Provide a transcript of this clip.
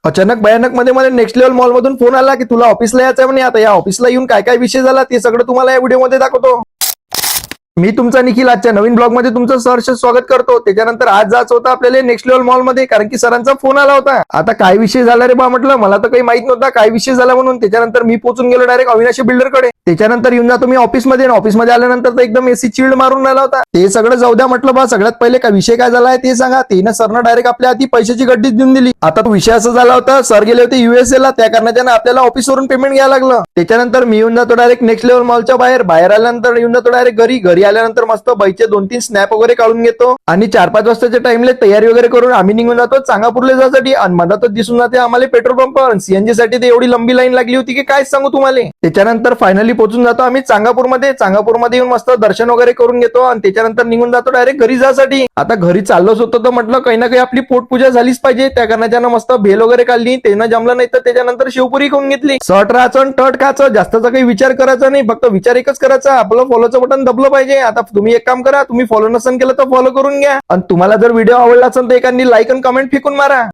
अचानक भयानक मध्ये मला नेक्स्ट लेव्हल मॉल मधून फोन आला की तुला ऑफिसला यायचं म्हणे. आता या ऑफिसला येऊन काय काय विषय झाला ते सगळं तुम्हाला या व्हिडिओमध्ये दाखवतो. मी तुमचा निखिल आजच्या नवीन ब्लॉग मध्ये तुमचं सहर्ष स्वागत करतो. त्याच्यानंतर आज जायचं होतं आपल्याला नेक्स्ट लेव्हल मॉल मध्ये, कारण की सरांचा फोन आला होता. आता काय विषय झाला रे बा म्हटलं, मला तर काही माहित नव्हता काय विषय झाला म्हणून. त्याच्यानंतर मी पोहोचून गेलो डायरेक्ट अविनाशी बिल्डरकडे. त्याच्यानंतर येऊन जातो मी ऑफिसमध्ये. ऑफिसमध्ये आल्यानंतर तर एकदम एसी चिल्ड मारून राहिला होता. ते सगळं जाऊ द्या म्हटलं बा, सगळ्यात पहिले काय विषय काय झालाय ते सांगा. तेनं सरनं डायरेक्ट आपल्या हाती पैशाची गड्डीच देऊन दिली. आता तो विषय असा झाला होता, सर गेले होते USA ला, त्या कारणाच्यानं आपल्याला ऑफिसवरून पेमेंट घ्यायला लागलं. त्याच्यानंतर मी येऊन जातो डायरेक्ट नेक्स्ट लेव्हल मॉलच्या बाहेर आल्यानंतर येऊन जातो डायरेक्ट घरी आल्यानंतर मस्त बाईचे 2-3 स्नॅप वगैरे काढून घेतो आणि 4-5 वाजताच्या टाइमला तयारी वगैरे करून आम्ही निघून जातो चांगापूरला जाण्यासाठी. आणि मधातच दिसून जाते आम्हाला पेट्रोल पंप. सीएनजी साठी तर एवढी लंबी लाईन लागली होती की काय सांगू तुम्हाला. त्याच्यानंतर फायनली पोहोचून जातो आम्ही चांगापूरमध्ये येऊन मस्त दर्शन वगैरे करून घेतो आणि त्याच्यानंतर निघून जातो डायरेक्ट घरी जाण्यासाठी. आता घरी चाललोच होतो तर म्हटलं काही ना काही आपली पोटपूजा झालीच पाहिजे. त्या कारणाच्यानं मस्त भेल वगैरे काढली. त्यानं जमलं नाही तर त्याच्यानंतर शेवपुरी खाऊन घेतली. सट राहायचं आणि टट खायचं, जास्तचा काही विचार करायचा नाही, फक्त विचार एकच करायचा, आपलं फॉलोचं बटन दबलं पाहिजे. आता तुम्ही एक काम करा, तुम्ही फॉलो नसेल केलं तर फॉलो करून घ्या. आणि तुम्हाला जर व्हिडिओ आवडला असेल तर एखादी लाईक आणि कमेंट फेकून मारा.